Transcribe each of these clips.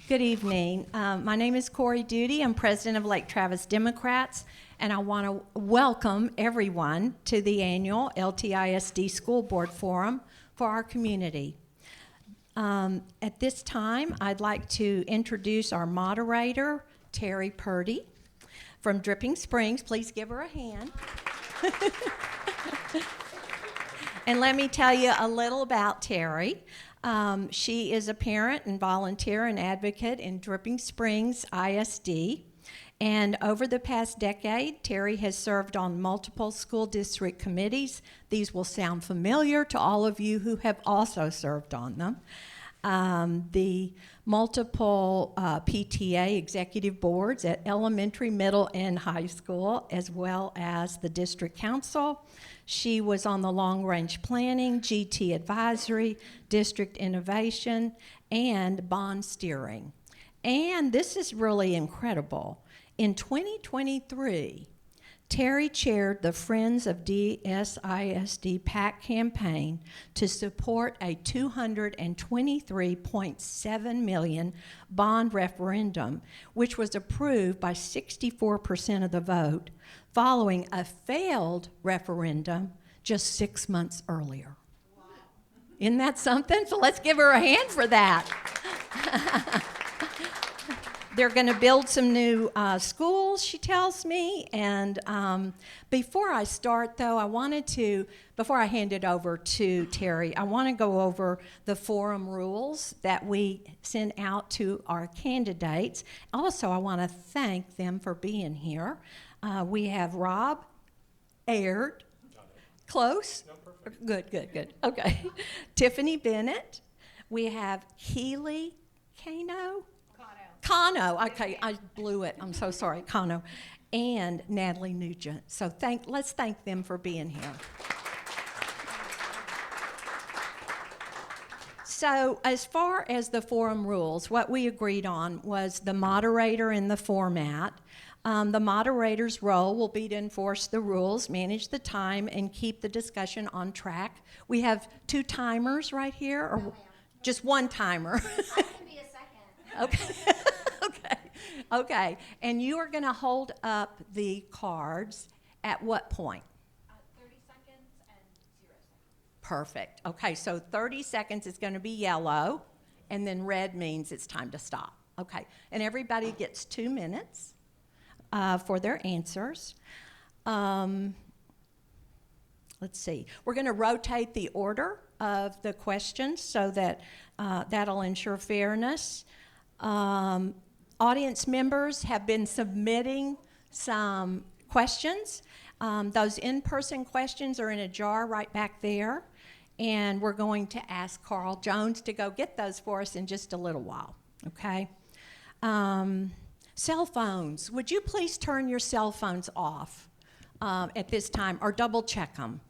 Good evening. My name is Corey Duty. I'm president of Lake Travis Democrats, and I want to welcome everyone to the annual LTISD School Board Forum for our community. At this time, I'd like to introduce our moderator, Terry Purdy from Dripping Springs. Please give her a hand. And let me tell you a little about Terry. She is a parent and volunteer and advocate in Dripping Springs ISD. And over the past decade, Terry has served on multiple school district committees. These will sound familiar to all of you who have also served on them. The multiple PTA executive boards at elementary, middle, and high school, as well as the district council. She was on the long-range planning, GT advisory, district innovation, and bond steering. And this is really incredible. In 2023, Terry chaired the Friends of DSISD PAC campaign to support a $223.7 million bond referendum, which was approved by 64% of the vote, following a failed referendum just 6 months earlier. Wow. Isn't that something? So let's give her a hand for that. They're going to build some new schools, she tells me. And before I start, though, before I hand it over to Terry, I want to go over the forum rules that we send out to our candidates. Also, I want to thank them for being here. We have Rob Aird. Close? No, perfect. Good. Okay. Tiffany Bennett. We have Keely Cano. Okay, I blew it. I'm so sorry. Cano. And Natalie Nugent. So let's thank them for being here. So as far as the forum rules, what we agreed on was the moderator and the format. The moderator's role will be to enforce the rules, manage the time, and keep the discussion on track. We have 2 timers right here, or just 1 timer? I can be a second. Okay. And you are going to hold up the cards at what point? 30 seconds and 0 seconds. Perfect. Okay, so 30 seconds is going to be yellow, and then red means it's time to stop. Okay, and everybody gets 2 minutes for their answers. Let's see. We're going to rotate the order of the questions so that that'll ensure fairness. Audience members have been submitting some questions. Those in-person questions are in a jar right back there, and we're going to ask Carl Jones to go get those for us in just a little while, okay? Cell phones. Would you please turn your cell phones off at this time, or double check them?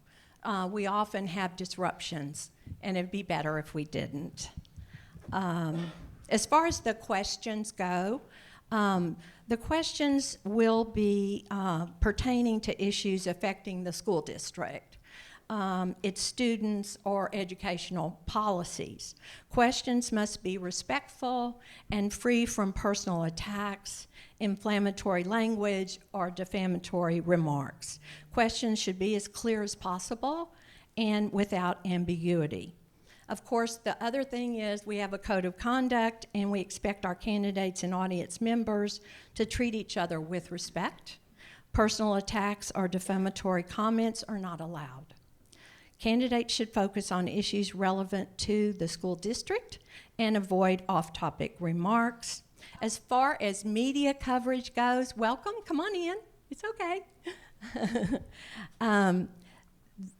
We often have disruptions, and it'd be better if we didn't. As far as the questions go, the questions will be pertaining to issues affecting the school district, its students, or educational policies. Questions must be respectful and free from personal attacks, inflammatory language, or defamatory remarks. Questions should be as clear as possible and without ambiguity. Of course, the other thing is we have a code of conduct, and we expect our candidates and audience members to treat each other with respect. Personal attacks or defamatory comments are not allowed. Candidates should focus on issues relevant to the school district and avoid off-topic remarks. As far as media coverage goes, welcome, come on in, it's okay.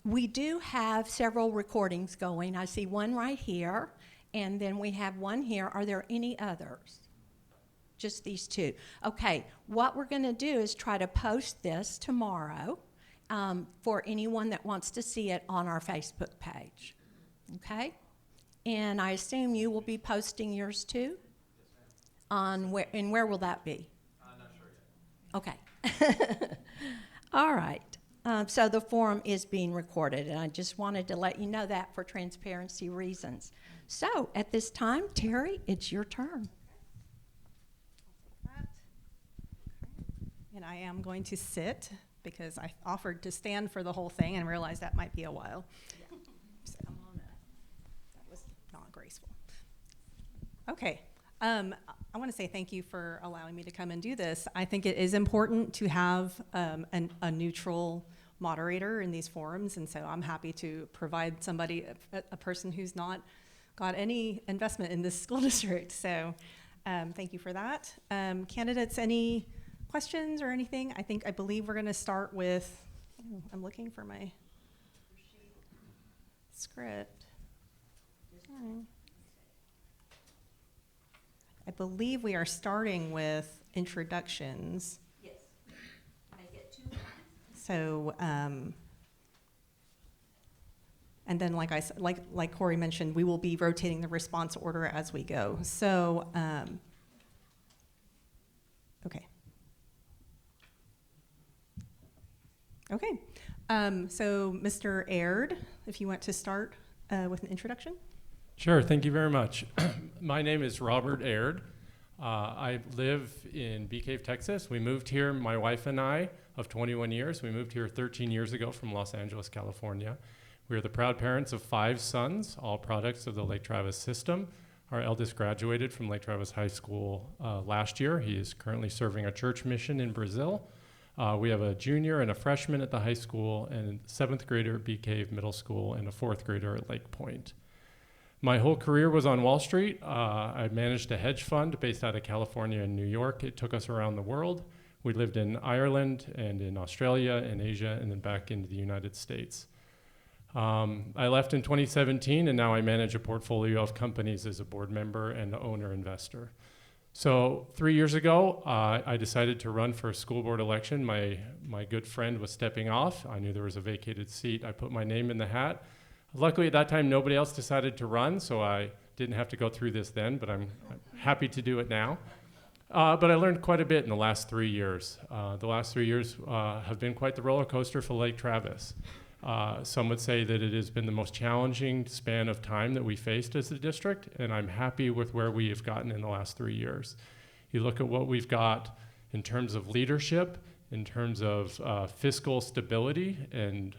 We do have several recordings going. I see one right here, and then we have one here. Are there any others? Just these 2. Okay, what we're going to do is try to post this tomorrow for anyone that wants to see it on our Facebook page. Okay? And I assume you will be posting yours too? On where, and where will that be? I'm not sure yet. Okay. All right. So the forum is being recorded, and I just wanted to let you know that for transparency reasons. So at this time, Terry, it's your turn. And I am going to sit because I offered to stand for the whole thing and realized that might be a while. So, that was not graceful. Okay. I want to say thank you for allowing me to come and do this. I think it is important to have a neutral moderator in these forums, and so I'm happy to provide somebody, a person who's not got any investment in this school district. So thank you for that. Candidates, any questions or anything? I believe we're going to start with, I'm looking for my script. I believe we are starting with introductions. Yes. I get 2. So, and then like Corey mentioned, we will be rotating the response order as we go. So, okay. Okay. So, Mr. Aird, if you want to start with an introduction. Sure, thank you very much. My name is Robert Aird. I live in Bee Cave, Texas. We moved here, my wife and I, of 21 years. We moved here 13 years ago from Los Angeles, California. We are the proud parents of 5 sons, all products of the Lake Travis system. Our eldest graduated from Lake Travis High School last year. He is currently serving a church mission in Brazil. We have a junior and a freshman at the high school, and a 7th grader at Bee Cave Middle School, and a 4th grader at Lake Point. My whole career was on Wall Street. I managed a hedge fund based out of California and New York. It took us around the world. We lived in Ireland and in Australia and Asia and then back into the United States. I left in 2017, and now I manage a portfolio of companies as a board member and owner investor. So 3 years ago, I decided to run for a school board election. My good friend was stepping off. I knew there was a vacated seat. I put my name in the hat. Luckily, at that time, nobody else decided to run, so I didn't have to go through this then, but I'm happy to do it now. But I learned quite a bit in the last 3 years. The last 3 years have been quite the roller coaster for Lake Travis. Some would say that it has been the most challenging span of time that we faced as a district, and I'm happy with where we have gotten in the last 3 years. You look at what we've got in terms of leadership, in terms of fiscal stability and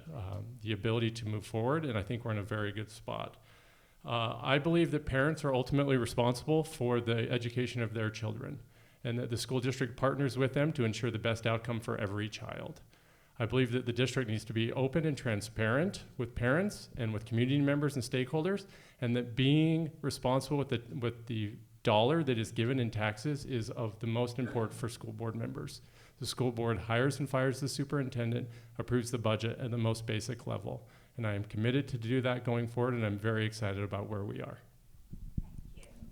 the ability to move forward, and I think we're in a very good spot. I believe that parents are ultimately responsible for the education of their children, and that the school district partners with them to ensure the best outcome for every child. I believe that the district needs to be open and transparent with parents and with community members and stakeholders, and that being responsible with the dollar that is given in taxes is of the most important for school board members. The school board hires and fires the superintendent, approves the budget at the most basic level. And I am committed to do that going forward, and I'm very excited about where we are.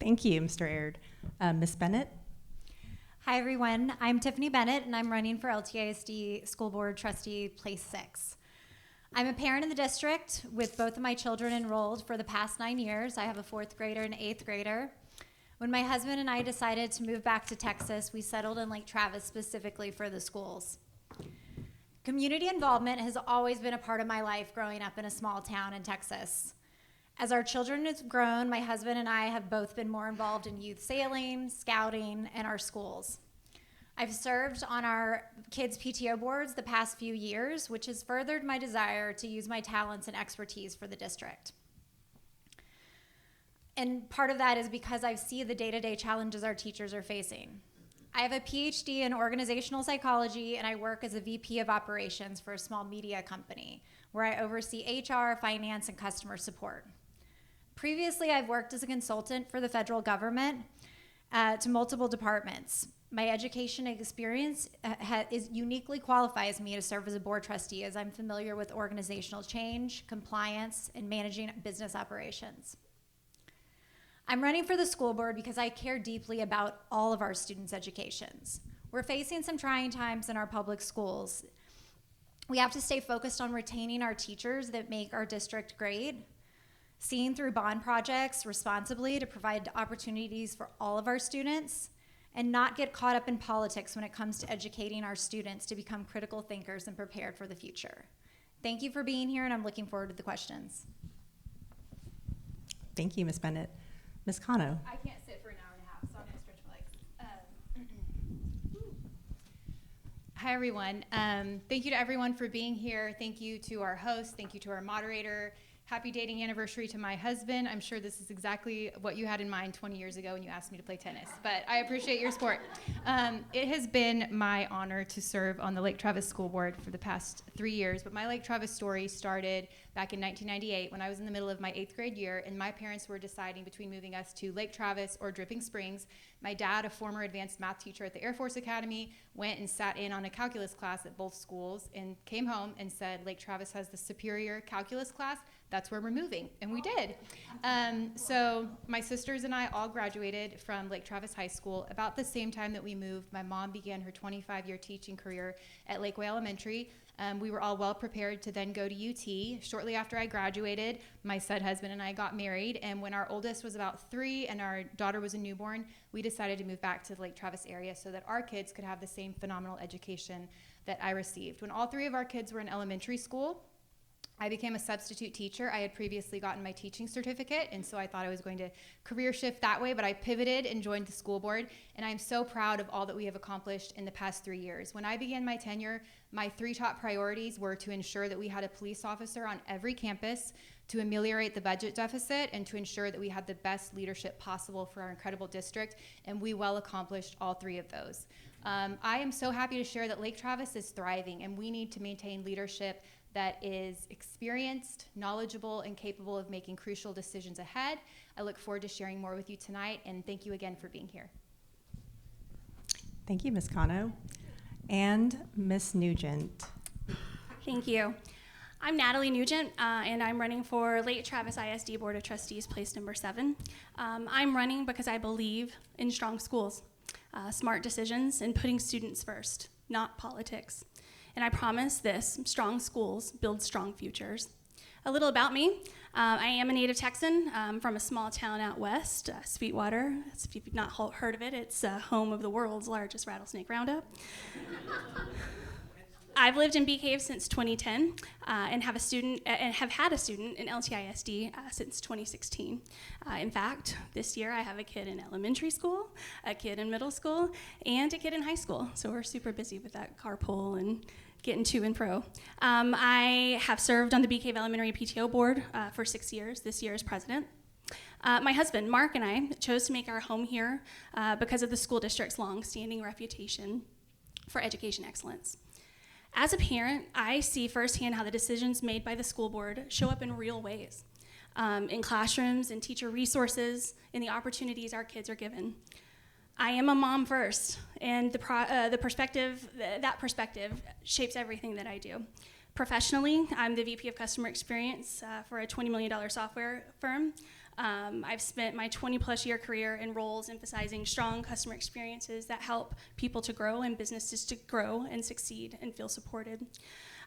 Thank you, Mr. Aird. Ms. Bennett? Hi, everyone. I'm Tiffany Bennett, and I'm running for LTISD School Board Trustee Place 6. I'm a parent in the district with both of my children enrolled for the past 9 years. I have a 4th grader and 8th grader. When my husband and I decided to move back to Texas, we settled in Lake Travis specifically for the schools. Community involvement has always been a part of my life growing up in a small town in Texas. As our children have grown, my husband and I have both been more involved in youth sailing, scouting, and our schools. I've served on our kids' PTO boards the past few years, which has furthered my desire to use my talents and expertise for the district. And part of that is because I see the day-to-day challenges our teachers are facing. I have a PhD in organizational psychology, and I work as a VP of operations for a small media company where I oversee HR, finance, and customer support. Previously, I've worked as a consultant for the federal government to multiple departments. My education experience uniquely qualifies me to serve as a board trustee, as I'm familiar with organizational change, compliance, and managing business operations. I'm running for the school board because I care deeply about all of our students' educations. We're facing some trying times in our public schools. We have to stay focused on retaining our teachers that make our district great, seeing through bond projects responsibly to provide opportunities for all of our students, and not get caught up in politics when it comes to educating our students to become critical thinkers and prepared for the future. Thank you for being here, and I'm looking forward to the questions. Thank you, Ms. Bennett. Ms. Cano? I can't sit for an hour and a half, so I'm gonna stretch my legs. Hi, everyone. Thank you to everyone for being here. Thank you to our host. Thank you to our moderator. Happy dating anniversary to my husband. I'm sure this is exactly what you had in mind 20 years ago when you asked me to play tennis, but I appreciate your support. It has been my honor to serve on the Lake Travis School Board for the past 3 years, but my Lake Travis story started back in 1998 when I was in the middle of my 8th grade year, and my parents were deciding between moving us to Lake Travis or Dripping Springs. My dad, a former advanced math teacher at the Air Force Academy, went and sat in on a calculus class at both schools and came home and said, Lake Travis has the superior calculus class. That's where we're moving, and we did. So my sisters and I all graduated from Lake Travis High School. About the same time that we moved, my mom began her 25-year teaching career at Lakeway Elementary. We were all well prepared to then go to UT. Shortly after I graduated, my said husband and I got married, and when our oldest was about 3 and our daughter was a newborn, we decided to move back to the Lake Travis area so that our kids could have the same phenomenal education that I received. When all 3 of our kids were in elementary school, I became a substitute teacher. I had previously gotten my teaching certificate, and so I thought I was going to career shift that way, but I pivoted and joined the school board, and I'm so proud of all that we have accomplished in the past 3 years. When I began my tenure, my 3 top priorities were to ensure that we had a police officer on every campus, to ameliorate the budget deficit, and to ensure that we had the best leadership possible for our incredible district, and we well accomplished all 3 of those. I am so happy to share that Lake Travis is thriving, and we need to maintain leadership that is experienced, knowledgeable, and capable of making crucial decisions ahead. I look forward to sharing more with you tonight, and thank you again for being here. Thank you, Ms. Cano. And Ms. Nugent. Thank you. I'm Natalie Nugent, and I'm running for Lake Travis ISD Board of Trustees, place number 7. I'm running because I believe in strong schools, smart decisions, and putting students first, not politics. And I promise this: strong schools build strong futures. A little about me. I am a native Texan from a small town out west, Sweetwater. If you've not heard of it, it's home of the world's largest rattlesnake roundup. I've lived in Bee Cave since 2010 and have had a student in LTISD since 2016. In fact, this year I have a kid in elementary school, a kid in middle school, and a kid in high school. So we're super busy with that carpool and getting to and fro. I have served on the Bee Cave Elementary PTO board for 6 years, this year as president. My husband, Mark, and I chose to make our home here because of the school district's long-standing reputation for education excellence. As a parent, I see firsthand how the decisions made by the school board show up in real ways, in classrooms, in teacher resources, in the opportunities our kids are given. I am a mom first, and that perspective shapes everything that I do. Professionally, I'm the VP of Customer Experience for a $20 million software firm. I've spent my 20-plus year career in roles emphasizing strong customer experiences that help people to grow and businesses to grow and succeed and feel supported.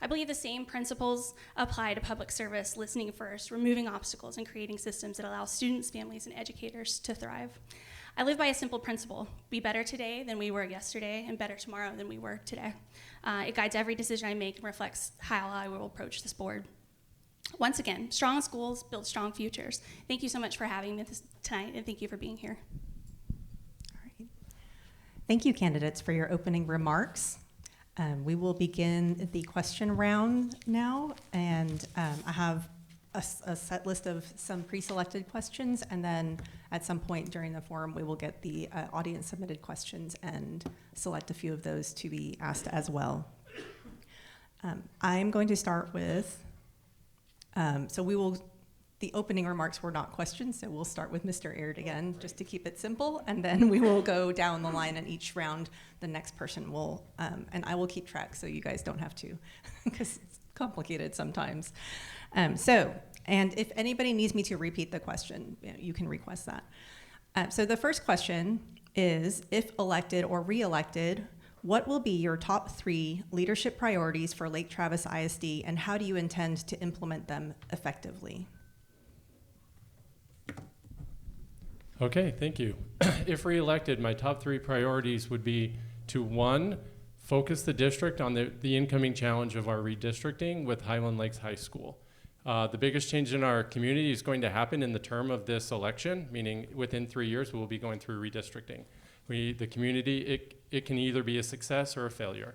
I believe the same principles apply to public service: listening first, removing obstacles, and creating systems that allow students, families, and educators to thrive. I live by a simple principle: be better today than we were yesterday, and better tomorrow than we were today. It guides every decision I make and reflects how I will approach this board. Once again, strong schools build strong futures. Thank you so much for having me tonight, and thank you for being here. All right. Thank you, candidates, for your opening remarks. We will begin the question round now, and I have a set list of some pre-selected questions, and then at some point during the forum, we will get the audience-submitted questions and select a few of those to be asked as well. I'm going to start with the opening remarks were not questions, so we'll start with Mr. Aird again, just to keep it simple, and then we will go down the line, and each round, the next person will, and I will keep track so you guys don't have to, because it's complicated sometimes. And if anybody needs me to repeat the question, you can request that. So the first question is, if elected or re-elected, what will be your top 3 leadership priorities for Lake Travis ISD, and how do you intend to implement them effectively? Okay, thank you. If re-elected, my top 3 priorities would be to, 1, focus the district on the incoming challenge of our redistricting with Highland Lakes High School. The biggest change in our community is going to happen in the term of this election, meaning within 3 years we will be going through redistricting. The community, it can either be a success or a failure.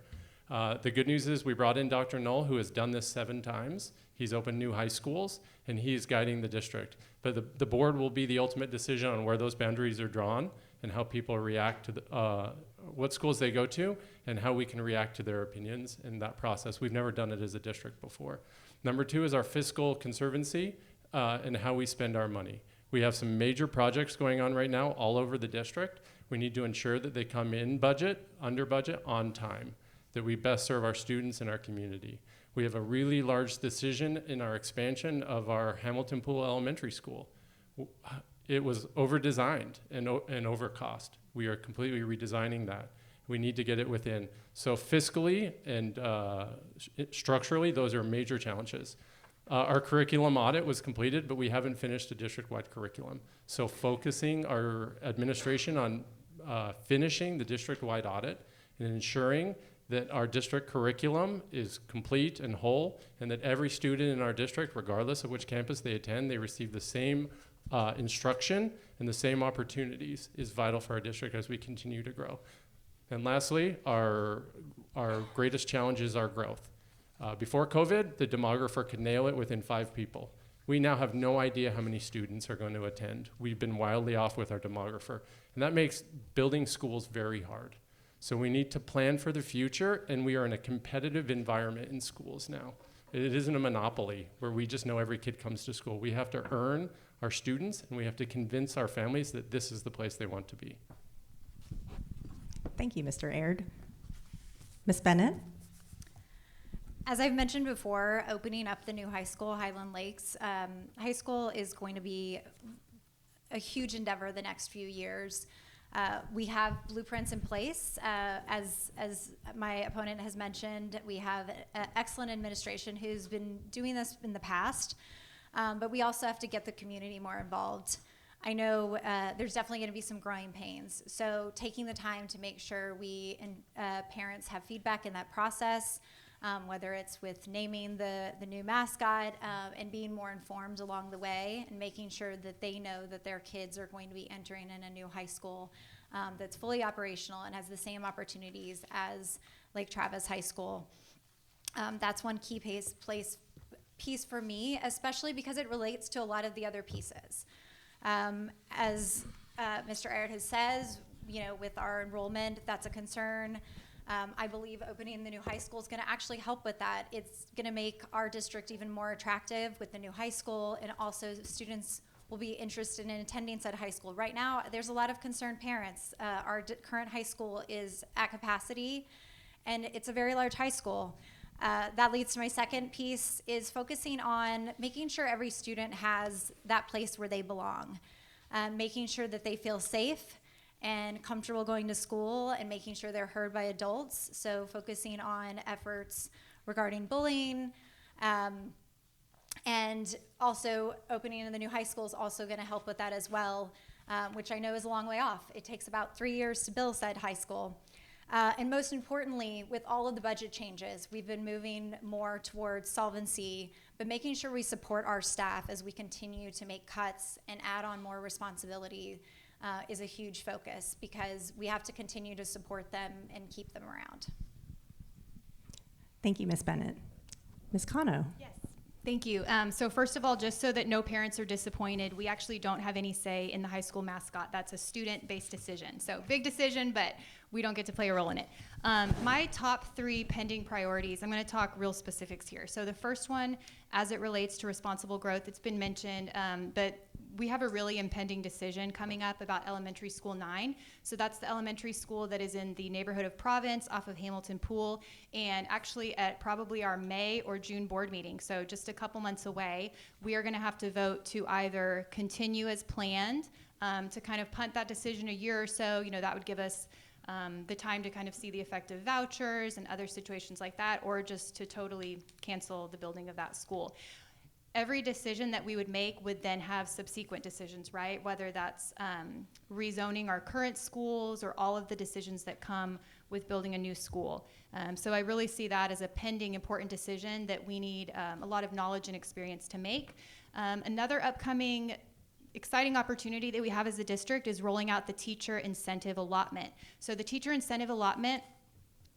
The good news is we brought in Dr. Knoll, who has done this 7 times. He's opened new high schools, and he's guiding the district. But the board will be the ultimate decision on where those boundaries are drawn and how people react to what schools they go to and how we can react to their opinions in that process. We've never done it as a district before. Number 2 is our fiscal conservancy and how we spend our money. We have some major projects going on right now all over the district. We need to ensure that they come in budget, under budget, on time, that we best serve our students and our community. We have a really large decision in our expansion of our Hamilton Pool Elementary School. It was over-designed and over-cost. We are completely redesigning that. We need to get it within. So fiscally and structurally, those are major challenges. Our curriculum audit was completed, but we haven't finished a district-wide curriculum. So focusing our administration on finishing the district-wide audit and ensuring that our district curriculum is complete and whole, and that every student in our district, regardless of which campus they attend, they receive the same instruction and the same opportunities is vital for our district as we continue to grow. And lastly, our greatest challenge is our growth. Before COVID, the demographer could nail it within 5 people. We now have no idea how many students are going to attend. We've been wildly off with our demographer. And that makes building schools very hard. So we need to plan for the future, and we are in a competitive environment in schools now. It isn't a monopoly where we just know every kid comes to school. We have to earn our students, and we have to convince our families that this is the place they want to be. Thank you, Mr. Aird. Ms. Bennett? As I've mentioned before, opening up the new high school, Highland Lakes High School, is going to be a huge endeavor the next few years. We have blueprints in place. As my opponent has mentioned, we have excellent administration who's been doing this in the past, but we also have to get the community more involved. I know there's definitely going to be some growing pains, so taking the time to make sure we and parents have feedback in that process, whether it's with naming the new mascot and being more informed along the way and making sure that they know that their kids are going to be entering in a new high school that's fully operational and has the same opportunities as Lake Travis High School. That's one key piece for me, especially because it relates to a lot of the other pieces. As Mr. Aird has says, with our enrollment, that's a concern. I believe opening the new high school is going to actually help with that. It's going to make our district even more attractive with the new high school, and also students will be interested in attending said high school. Right now, there's a lot of concerned parents. Our current high school is at capacity, and it's a very large high school. That leads to my second piece, is focusing on making sure every student has that place where they belong, making sure that they feel safe and comfortable going to school, and making sure they're heard by adults. So focusing on efforts regarding bullying, and also opening in the new high school is also going to help with that as well, which I know is a long way off. It takes about 3 years to build said high school. And most importantly, with all of the budget changes, we've been moving more towards solvency, but making sure we support our staff as we continue to make cuts and add on more responsibility is a huge focus, because we have to continue to support them and keep them around. Thank you, Ms. Bennett. Ms. Cano? Yes. Thank you. So first of all, just so that no parents are disappointed, we actually don't have any say in the high school mascot. That's a student-based decision. So big decision, but we don't get to play a role in it. My top 3 pending priorities, I'm going to talk real specifics here. So the first one, as it relates to responsible growth, it's been mentioned, but we have a really impending decision coming up about Elementary School 9. So that's the elementary school that is in the neighborhood of Province off of Hamilton Pool, and actually at probably our May or June board meeting, so just a couple months away, we are going to have to vote to either continue as planned, to kind of punt that decision a year or so. That would give us the time to kind of see the effect of vouchers and other situations like that, or just to totally cancel the building of that school. Every decision that we would make would then have subsequent decisions, right? Whether that's rezoning our current schools or all of the decisions that come with building a new school. So I really see that as a pending important decision that we need a lot of knowledge and experience to make. Another upcoming exciting opportunity that we have as a district is rolling out the teacher incentive allotment. So the teacher incentive allotment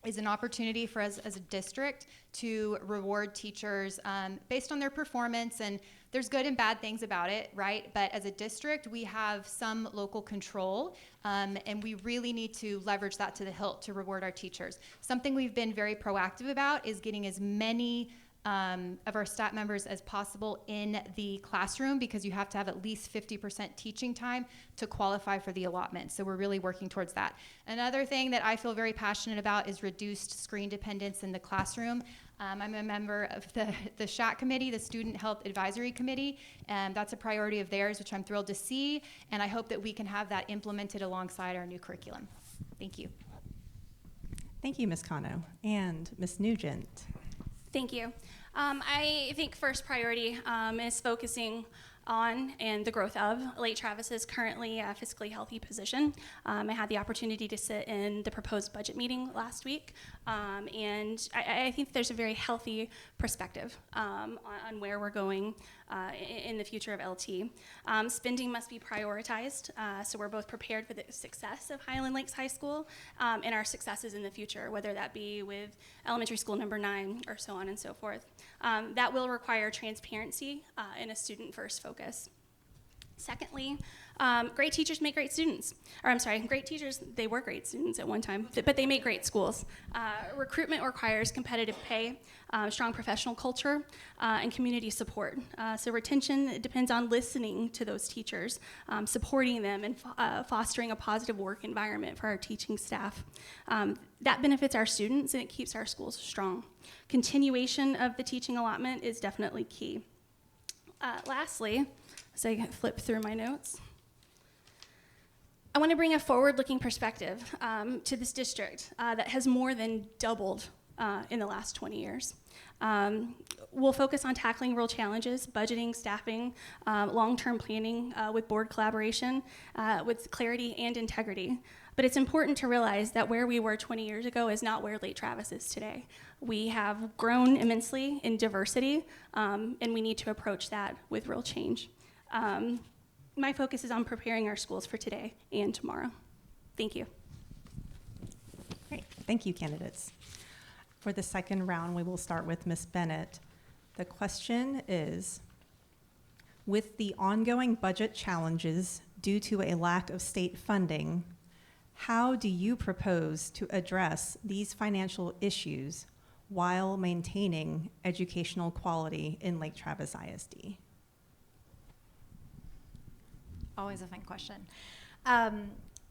is an opportunity for us as a district to reward teachers based on their performance, and there's good and bad things about it, right? But as a district, we have some local control, and we really need to leverage that to the hilt to reward our teachers. Something we've been very proactive about is getting as many of our staff members as possible in the classroom, because you have to have at least 50% teaching time to qualify for the allotment. So we're really working towards that. Another thing that I feel very passionate about is reduced screen dependence in the classroom. I'm a member of the SHAC committee, the Student Health Advisory Committee, and that's a priority of theirs, which I'm thrilled to see, and I hope that we can have that implemented alongside our new curriculum. Thank you. Thank you, Ms. Cano. And Ms. Nugent. Thank you. I think first priority is focusing on and the growth of Lake Travis's currently fiscally healthy position. I had the opportunity to sit in the proposed budget meeting last week, and I think there's a very healthy perspective on where we're going in the future of LT. Spending must be prioritized, so we're both prepared for the success of Highland Lakes High School and our successes in the future, whether that be with elementary school number 9 or so on and so forth. That will require transparency and a student-first focus. Secondly, great teachers make great students. Or I'm sorry, great teachers, they were great students at one time, but they make great schools. Recruitment requires competitive pay, strong professional culture, and community support. So retention depends on listening to those teachers, supporting them, and fostering a positive work environment for our teaching staff. That benefits our students and it keeps our schools strong. Continuation of the teaching allotment is definitely key. Lastly, as I flip through my notes, I want to bring a forward-looking perspective to this district that has more than doubled in the last 20 years. We'll focus on tackling real challenges, budgeting, staffing, long-term planning with board collaboration, with clarity and integrity. But it's important to realize that where we were 20 years ago is not where Lake Travis is today. We have grown immensely in diversity, and we need to approach that with real change. My focus is on preparing our schools for today and tomorrow. Thank you. Great. Thank you, candidates. For the second round, we will start with Ms. Bennett. The question is, with the ongoing budget challenges due to a lack of state funding, how do you propose to address these financial issues while maintaining educational quality in Lake Travis ISD? Always a fun question.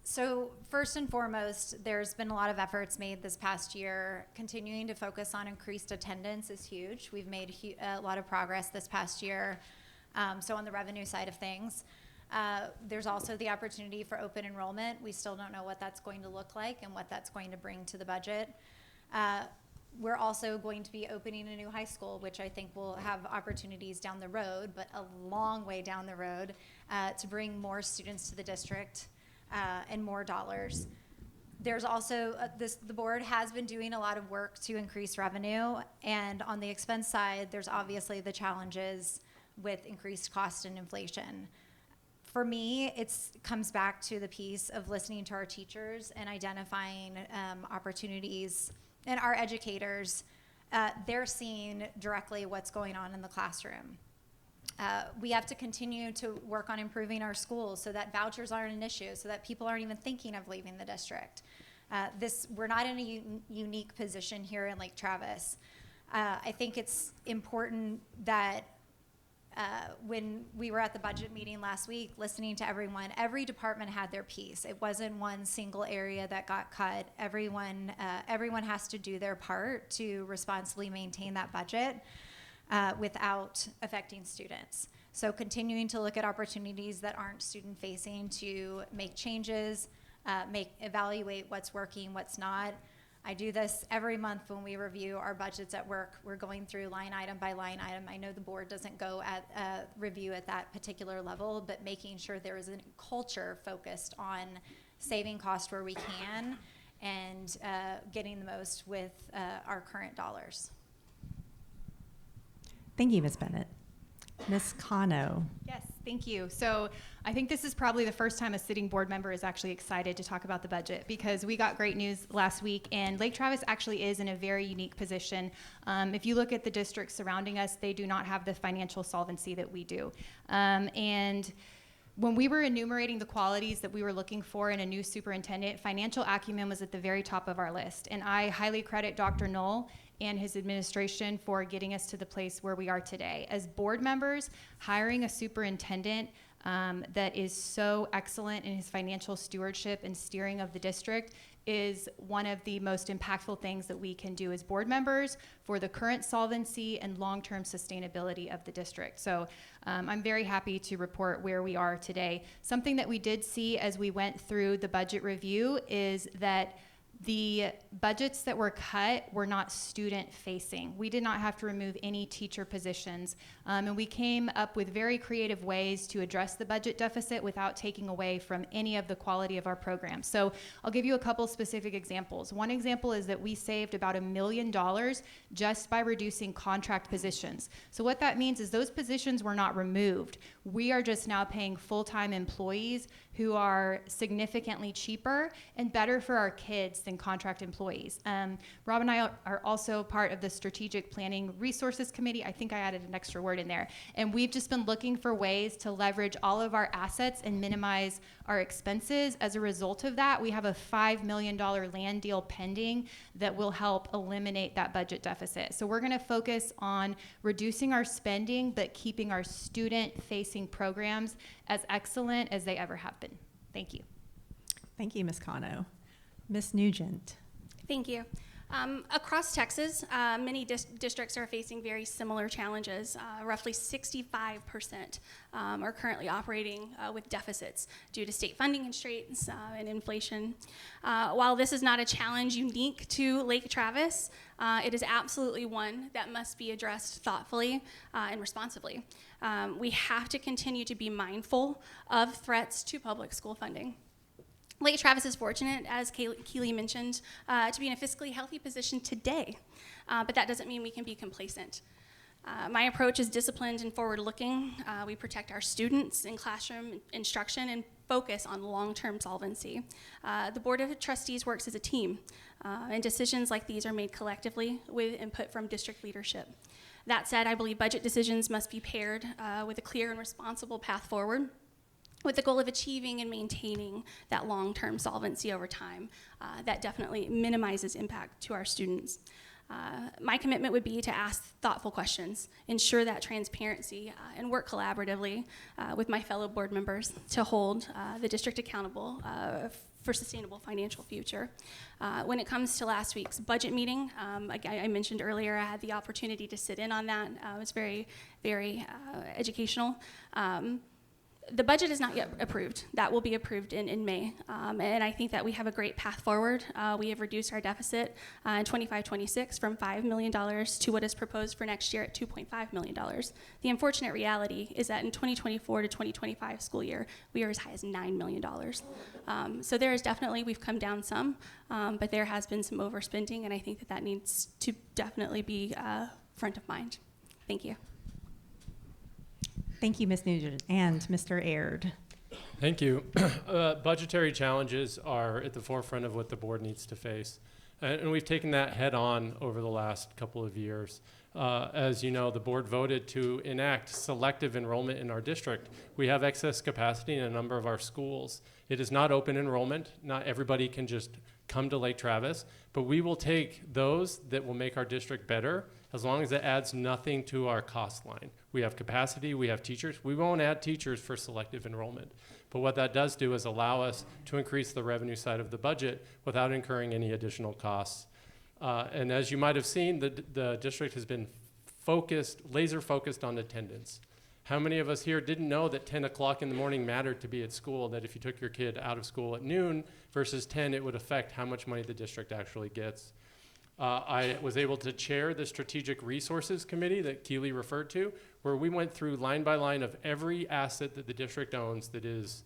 So first and foremost, there's been a lot of efforts made this past year. Continuing to focus on increased attendance is huge. We've made a lot of progress this past year. So on the revenue side of things, there's also the opportunity for open enrollment. We still don't know what that's going to look like and what that's going to bring to the budget. We're also going to be opening a new high school, which I think will have opportunities down the road, but a long way down the road, to bring more students to the district and more dollars. There's also, the board has been doing a lot of work to increase revenue, and on the expense side, there's obviously the challenges with increased cost and inflation. For me, it comes back to the piece of listening to our teachers and identifying opportunities. And our educators, they're seeing directly what's going on in the classroom. We have to continue to work on improving our schools so that vouchers aren't an issue, so that people aren't even thinking of leaving the district. We're not in a unique position here in Lake Travis. I think it's important that when we were at the budget meeting last week, listening to everyone, every department had their piece. It wasn't one single area that got cut. Everyone has to do their part to responsibly maintain that budget without affecting students. So continuing to look at opportunities that aren't student-facing to make changes, evaluate what's working, what's not. I do this every month when we review our budgets at work. We're going through line item by line item. I know the board doesn't go at review at that particular level, but making sure there is a culture focused on saving cost where we can and getting the most with our current dollars. Thank you, Ms. Bennett. Ms. Cano. Yes, Thank you. So I think this is probably the first time a sitting board member is actually excited to talk about the budget, because we got great news last week, and Lake Travis actually is in a very unique position. If you look at the districts surrounding us, they do not have the financial solvency that we do. And when we were enumerating the qualities that we were looking for in a new superintendent, financial acumen was at the very top of our list. And I highly credit Dr. Knoll and his administration for getting us to the place where we are today. As board members, hiring a superintendent that is so excellent in his financial stewardship and steering of the district is one of the most impactful things that we can do as board members for the current solvency and long-term sustainability of the district. So I'm very happy to report where we are today. Something that we did see as we went through the budget review is that the budgets that were cut were not student facing. We did not have to remove any teacher positions. And we came up with very creative ways to address the budget deficit without taking away from any of the quality of our program. So I'll give you a couple specific examples. One example is that we saved about $1 million just by reducing contract positions. So what that means is those positions were not removed. We are just now paying full-time employees who are significantly cheaper and better for our kids than contract employees. Rob and I are also part of the Strategic Planning Resources Committee. I think I added an extra word in there. And we've just been looking for ways to leverage all of our assets and minimize our expenses. As a result of that, we have a $5 million land deal pending that will help eliminate that budget deficit. So we're gonna focus on reducing our spending, but keeping our student-facing programs as excellent as they ever have been. Thank you. Thank you, Ms. Cano. Ms. Nugent. Thank you. Across Texas, many districts are facing very similar challenges. Roughly 65% are currently operating with deficits due to state funding constraints and inflation. While this is not a challenge unique to Lake Travis, it is absolutely one that must be addressed thoughtfully and responsibly. We have to continue to be mindful of threats to public school funding. Lake Travis is fortunate, as Keely mentioned, to be in a fiscally healthy position today, but that doesn't mean we can be complacent. My approach is disciplined and forward-looking. We protect our students in classroom instruction and focus on long-term solvency. The Board of Trustees works as a team, and decisions like these are made collectively with input from district leadership. That said, I believe budget decisions must be paired with a clear and responsible path forward, with the goal of achieving and maintaining that long-term solvency over time. That definitely minimizes impact to our students. My commitment would be to ask thoughtful questions, ensure that transparency, and work collaboratively with my fellow board members to hold the district accountable for sustainable financial future. When it comes to last week's budget meeting, I mentioned earlier, I had the opportunity to sit in on that. It was very, very educational. The budget is not yet approved. That will be approved in May. And I think that we have a great path forward. We have reduced our deficit in 25-26 from $5 million to what is proposed for next year at $2.5 million. The unfortunate reality is that in 2024 to 2025 school year, we are as high as $9 million. So there is definitely, we've come down some, but there has been some overspending, and I think that that needs to definitely be front of mind. Thank you. Thank you, Ms. Nugent. And Mr. Aird. Thank you. Budgetary challenges are at the forefront of what the board needs to face. And we've taken that head on over the last couple of years. As you know, the board voted to enact selective enrollment in our district. We have excess capacity in a number of our schools. It is not open enrollment. Not everybody can just come to Lake Travis, but we will take those that will make our district better as long as it adds nothing to our cost line. We have capacity, we have teachers. We won't add teachers for selective enrollment. But what that does do is allow us to increase the revenue side of the budget without incurring any additional costs. And as you might have seen, the district has been laser focused on attendance. How many of us here didn't know that 10 o'clock in the morning mattered to be at school, that if you took your kid out of school at noon versus 10, it would affect how much money the district actually gets? I was able to chair the Strategic Resources Committee that Keely referred to, where we went through line by line of every asset that the district owns that is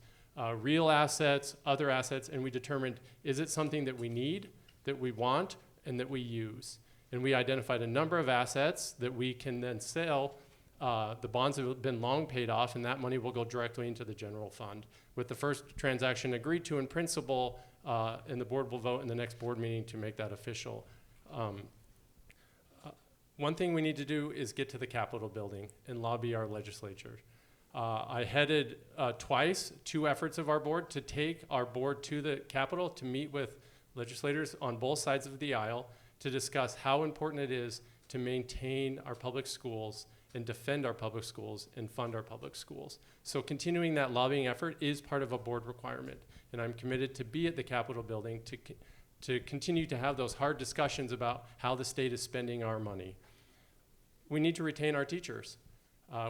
real assets, other assets, and we determined, is it something that we need, that we want, and that we use? And we identified a number of assets that we can then sell The bonds have been long paid off, and that money will go directly into the general fund. With the first transaction agreed to in principle, and the board will vote in the next board meeting to make that official. One thing we need to do is get to the Capitol building and lobby our legislature. I headed twice 2 efforts of our board to take our board to the Capitol to meet with legislators on both sides of the aisle to discuss how important it is to maintain our public schools and defend our public schools and fund our public schools. So continuing that lobbying effort is part of a board requirement, and I'm committed to be at the Capitol building to continue to have those hard discussions about how the state is spending our money. We need to retain our teachers.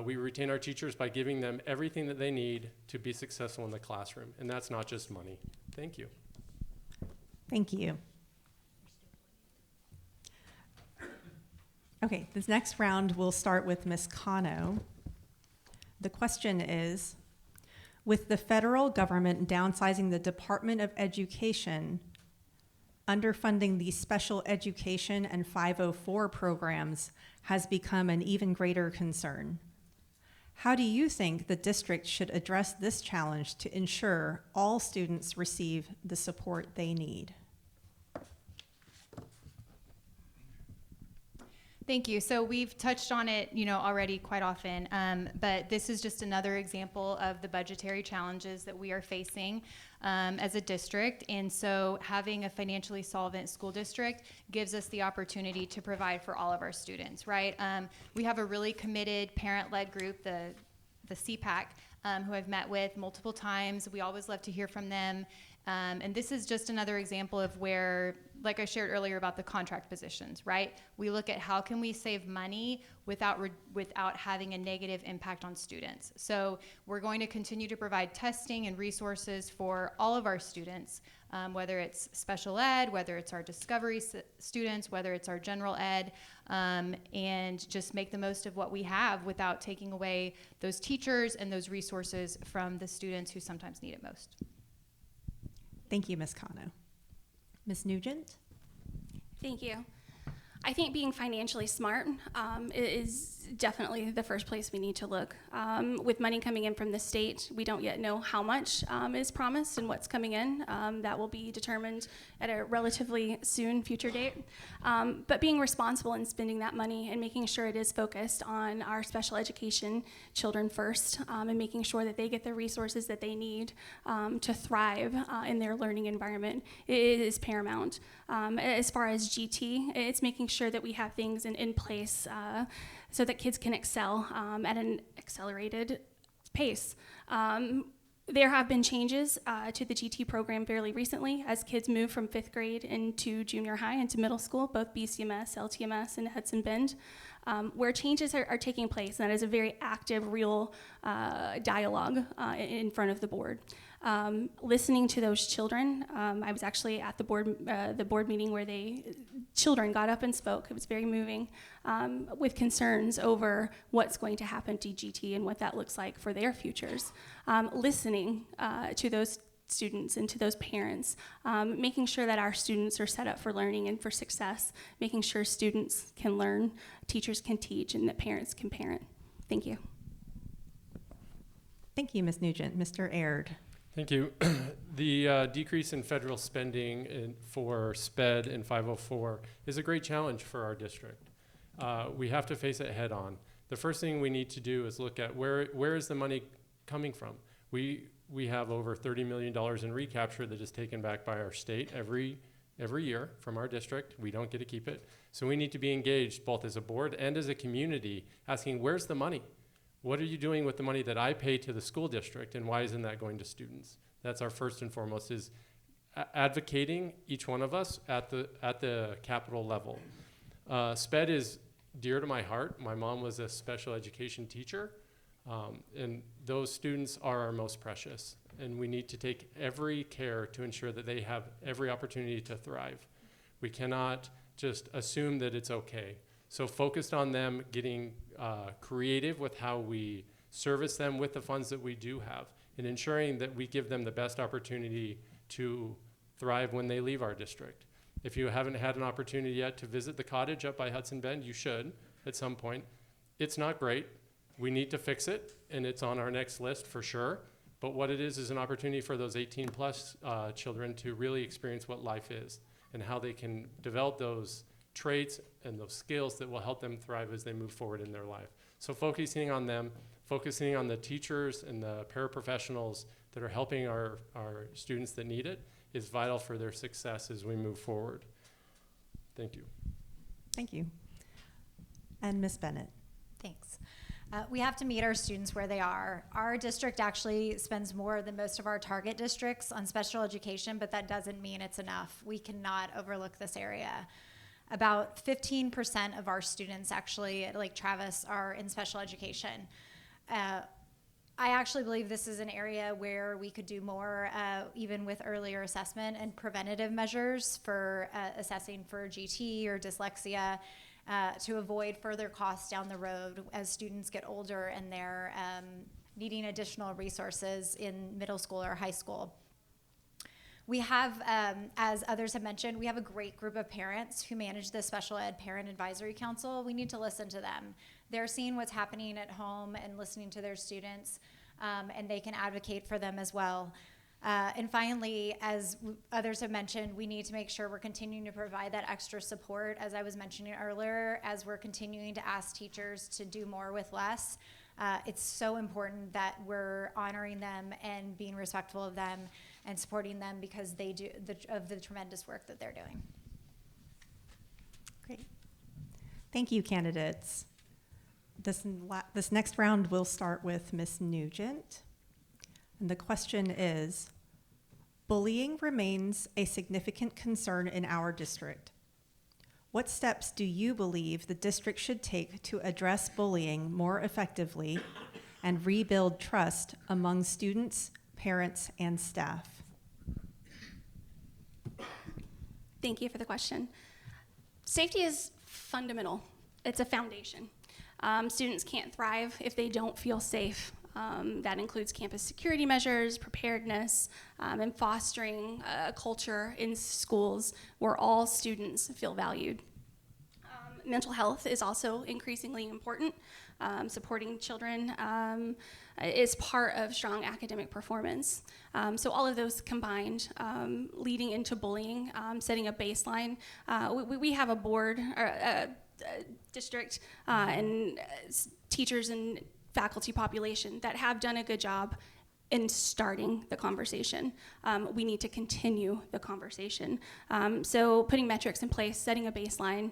We retain our teachers by giving them everything that they need to be successful in the classroom, and that's not just money. Thank you. Thank you. Okay, this next round we'll start with Ms. Cano. The question is, with the federal government downsizing the Department of Education, underfunding the special education and 504 programs has become an even greater concern. How do you think the district should address this challenge to ensure all students receive the support they need? Thank you. So we've touched on it, already quite often, but this is just another example of the budgetary challenges that we are facing as a district. And so having a financially solvent school district gives us the opportunity to provide for all of our students, right? We have a really committed parent-led group, the CPAC, who I've met with multiple times. We always love to hear from them. And this is just another example of where, like I shared earlier about the contract positions, right? We look at how can we save money without having a negative impact on students. So we're going to continue to provide testing and resources for all of our students, whether it's special ed, whether it's our discovery students, whether it's our general ed, and just make the most of what we have without taking away those teachers and those resources from the students who sometimes need it most. Thank you, Ms. Cano. Ms. Nugent? Thank you. I think being financially smart is definitely the first place we need to look. With money coming in from the state, we don't yet know how much is promised and what's coming in. That will be determined at a relatively soon future date. But being responsible in spending that money and making sure it is focused on our special education children first, and making sure that they get the resources that they need to thrive in their learning environment is paramount. As far as GT, it's making sure that we have things in place so that kids can excel at an accelerated pace. There have been changes to the GT program fairly recently as kids move from 5th grade into junior high, into middle school, both BCMS, LTMS, and Hudson Bend, where changes are taking place. And that is a very active, real dialogue in front of the board. Listening to those children, I was actually at the board meeting where children got up and spoke. It was very moving, with concerns over what's going to happen to GT and what that looks like for their futures. Listening to those students and to those parents, making sure that our students are set up for learning and for success, making sure students can learn, teachers can teach, and that parents can parent. Thank you. Thank you, Ms. Nugent. Mr. Aird. Thank you. The decrease in federal spending for SPED and 504 is a great challenge for our district. We have to face it head on. The first thing we need to do is look at where is the money coming from. We have over $30 million in recapture that is taken back by our state every year from our district. We don't get to keep it. So we need to be engaged both as a board and as a community, asking where's the money? What are you doing with the money that I pay to the school district, and why isn't that going to students? That's our first and foremost, is advocating, each one of us, at the capital level. SPED is dear to my heart. My mom was a special education teacher, and those students are our most precious, and we need to take every care to ensure that they have every opportunity to thrive. We cannot just assume that it's okay. So focused on them getting creative with how we service them with the funds that we do have, and ensuring that we give them the best opportunity to thrive when they leave our district. If you haven't had an opportunity yet to visit the cottage up by Hudson Bend, you should at some point. It's not great. We need to fix it, and it's on our next list for sure. But what it is an opportunity for those 18 plus children to really experience what life is and how they can develop those traits and those skills that will help them thrive as they move forward in their life. So focusing on them, focusing on the teachers and the paraprofessionals that are helping our students that need it is vital for their success as we move forward. Thank you. Thank you. And Ms. Bennett. Thanks. We have to meet our students where they are. Our district actually spends more than most of our target districts on special education, but that doesn't mean it's enough. We cannot overlook this area. About 15% of our students actually at Lake Travis are in special education. I actually believe this is an area where we could do more, even with earlier assessment and preventative measures for assessing for GT or dyslexia, to avoid further costs down the road as students get older and they're needing additional resources in middle school or high school. We have, as others have mentioned, we have a great group of parents who manage the Special Ed Parent Advisory Council. We need to listen to them. They're seeing what's happening at home and listening to their students, and they can advocate for them as well. And finally, as others have mentioned, we need to make sure we're continuing to provide that extra support, as I was mentioning earlier, as we're continuing to ask teachers to do more with less. It's so important that we're honoring them and being respectful of them and supporting them because they do the tremendous work that they're doing. Great. Thank you, candidates. This next round will start with Ms. Nugent. And the question is, bullying remains a significant concern in our district. What steps do you believe the district should take to address bullying more effectively and rebuild trust among students, parents, and staff? Thank you for the question. Safety is fundamental. It's a foundation. Students can't thrive if they don't feel safe. That includes campus security measures, preparedness, and fostering a culture in schools where all students feel valued. Mental health is also increasingly important. Supporting children is part of strong academic performance. So all of those combined, leading into bullying, setting a baseline. We have a board, or a district, and teachers and faculty population that have done a good job in starting the conversation. We need to continue the conversation. So putting metrics in place, setting a baseline,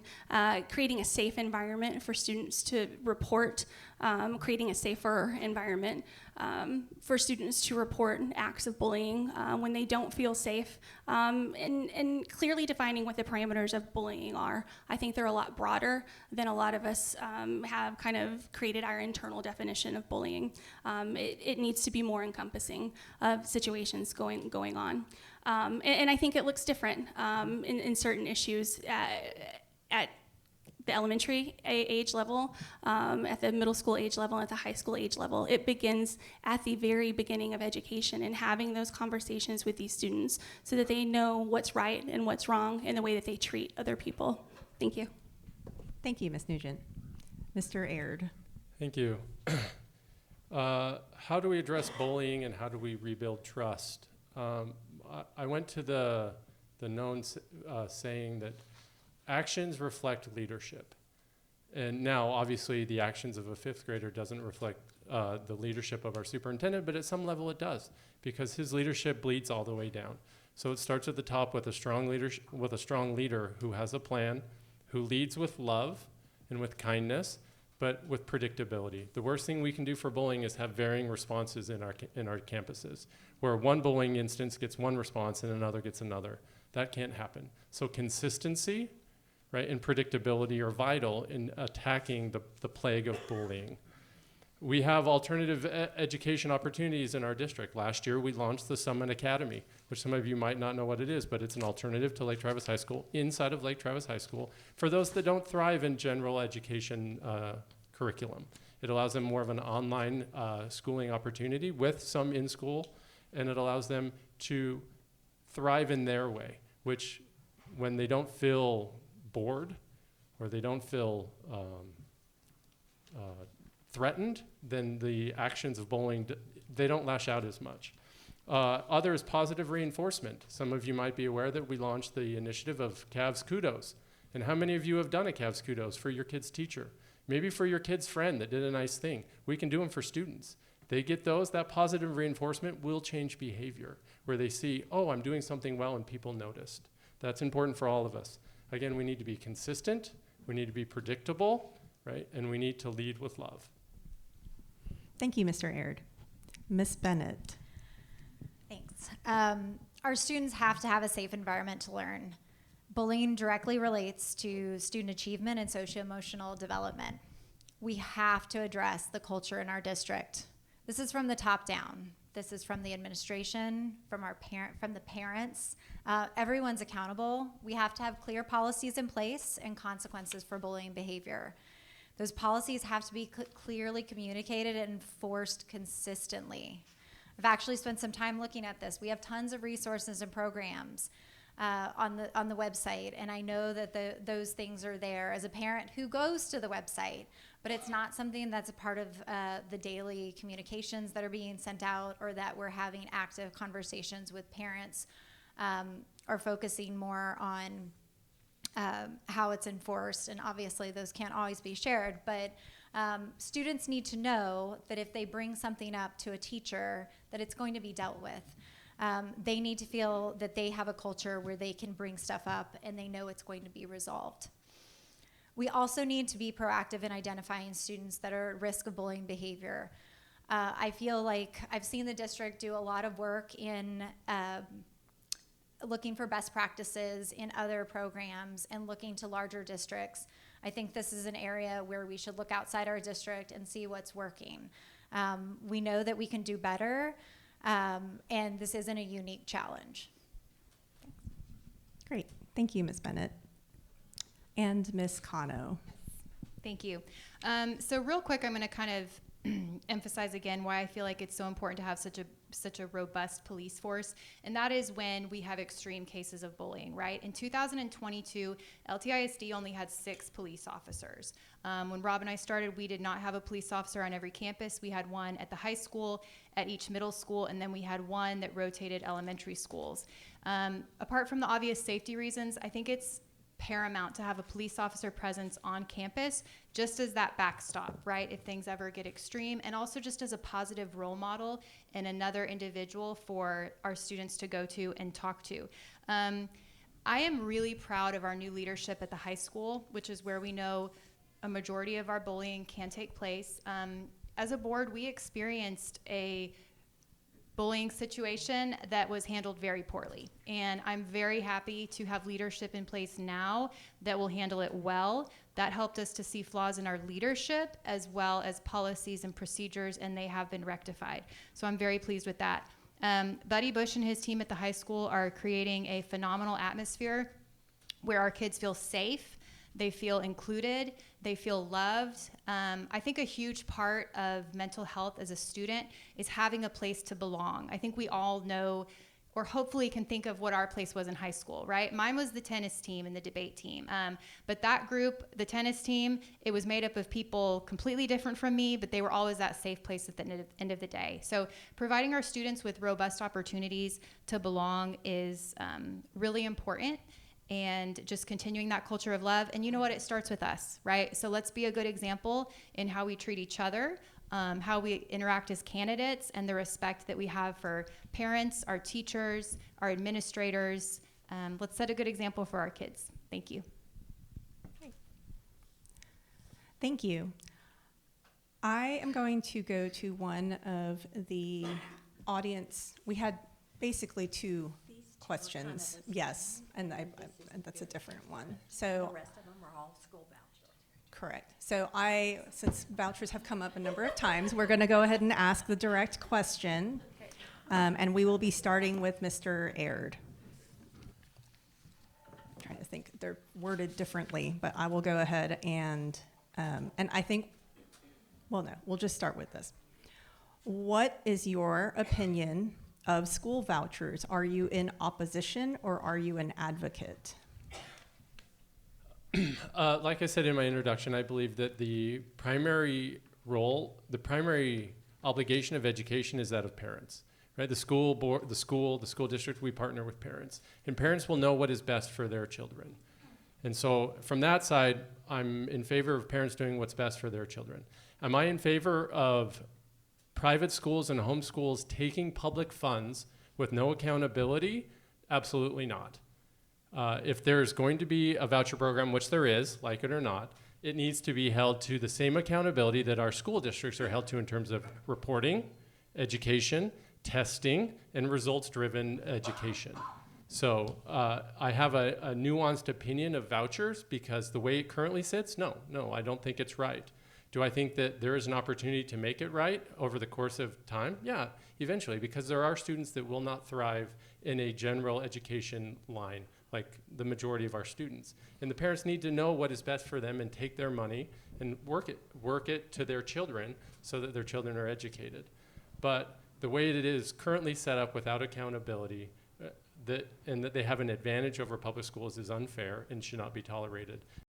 creating a safe environment for students to report, creating a safer environment for students to report acts of bullying when they don't feel safe, and clearly defining what the parameters of bullying are. I think they're a lot broader than a lot of us have kind of created our internal definition of bullying. It needs to be more encompassing of situations going on. And I think it looks different in certain issues at the elementary age level, at the middle school age level, at the high school age level. It begins at the very beginning of education and having those conversations with these students so that they know what's right and what's wrong in the way that they treat other people. Thank you. Thank you, Ms. Nugent. Mr. Aird. Thank you. How do we address bullying and how do we rebuild trust? I went to the known saying that actions reflect leadership. And now, obviously, the actions of a fifth grader doesn't reflect the leadership of our superintendent, but at some level it does, because his leadership bleeds all the way down. So it starts at the top with a strong leader who has a plan, who leads with love and with kindness, but with predictability. The worst thing we can do for bullying is have varying responses in our campuses, where one bullying instance gets one response and another gets another. That can't happen. So consistency, right, and predictability are vital in attacking the plague of bullying. We have alternative education opportunities in our district. Last year, we launched the Summit Academy, which some of you might not know what it is, but it's an alternative to Lake Travis High School, inside of Lake Travis High School, for those that don't thrive in general education curriculum. It allows them more of an online schooling opportunity with some in school, and it allows them to thrive in their way, which when they don't feel bored or they don't feel threatened, then the actions of bullying, they don't lash out as much. Other is positive reinforcement. Some of you might be aware that we launched the initiative of Cavs Kudos. And how many of you have done a Cavs Kudos for your kid's teacher? Maybe for your kid's friend that did a nice thing. We can do them for students. They get those, that positive reinforcement will change behavior, where they see, oh, I'm doing something well and people noticed. That's important for all of us. Again, we need to be consistent, we need to be predictable, right? And we need to lead with love. Thank you, Mr. Aird. Ms. Bennett. Thanks. Our students have to have a safe environment to learn. Bullying directly relates to student achievement and socio-emotional development. We have to address the culture in our district. This is from the top down. This is from the administration, from the parents. Everyone's accountable. We have to have clear policies in place and consequences for bullying behavior. Those policies have to be clearly communicated and enforced consistently. I've actually spent some time looking at this. We have tons of resources and programs on the website, and I know that those things are there as a parent who goes to the website, but it's not something that's a part of the daily communications that are being sent out, or that we're having active conversations with parents, or focusing more on how it's enforced. And obviously those can't always be shared, but students need to know that if they bring something up to a teacher, that it's going to be dealt with. They need to feel that they have a culture where they can bring stuff up and they know it's going to be resolved. We also need to be proactive in identifying students that are at risk of bullying behavior. I feel like I've seen the district do a lot of work in looking for best practices in other programs and looking to larger districts. I think this is an area where we should look outside our district and see what's working. We know that we can do better, and this isn't a unique challenge. Great. Thank you, Ms. Bennett. And Ms. Cano. Thank you. So real quick, I'm going to kind of emphasize again why I feel like it's so important to have such a robust police force, and that is when we have extreme cases of bullying, right? In 2022, LTISD only had 6 police officers. When Rob and I started, we did not have a police officer on every campus. We had one at the high school, at each middle school, and then we had one that rotated elementary schools. Apart from the obvious safety reasons, I think it's paramount to have a police officer presence on campus just as that backstop, right, if things ever get extreme, and also just as a positive role model and another individual for our students to go to and talk to. I am really proud of our new leadership at the high school, which is where we know a majority of our bullying can take place. As a board, we experienced a bullying situation that was handled very poorly. And I'm very happy to have leadership in place now that will handle it well. That helped us to see flaws in our leadership as well as policies and procedures, and they have been rectified. So I'm very pleased with that. Buddy Bush and his team at the high school are creating a phenomenal atmosphere where our kids feel safe, they feel included, they feel loved. I think a huge part of mental health as a student is having a place to belong. I think we all know, or hopefully can think of what our place was in high school, right? Mine was the tennis team and the debate team. But that group, the tennis team, it was made up of people completely different from me, but they were always that safe place at the end of the day. So providing our students with robust opportunities to belong is really important. And just continuing that culture of love. And you know what? It starts with us, right? So let's be a good example in how we treat each other, how we interact as candidates, and the respect that we have for parents, our teachers, our administrators. Let's set a good example for our kids. Thank you. Thank you. I am going to go to one of the audience. We had basically 2 questions. Yes, and that's a different one. So The rest of them are all school vouchers. correct. So since vouchers have come up a number of times, we're going to go ahead and ask the direct question, and we will be starting with Mr. Aird. I'm trying to think, they're worded differently, but I will go ahead and I think, well, no, we'll just start with this. What is your opinion of school vouchers? Are you in opposition or are you an advocate? Like I said in my introduction, I believe that the primary role, the primary obligation of education is that of parents, right? The school board, the school district, we partner with parents, and parents will know what is best for their children. And so from that side, I'm in favor of parents doing what's best for their children. Am I in favor of private schools and homeschools taking public funds with no accountability? Absolutely not. If there's going to be a voucher program, which there is, like it or not, it needs to be held to the same accountability that our school districts are held to in terms of reporting, education, testing, and results-driven education. So I have a nuanced opinion of vouchers because the way it currently sits, no, I don't think it's right. Do I think that there is an opportunity to make it right over the course of time? Yeah, eventually, because there are students that will not thrive in a general education line, like the majority of our students. And the parents need to know what is best for them and take their money and work it to their children so that their children are educated. But the way it is currently set up without accountability, that they have an advantage over public schools is unfair and should not be tolerated.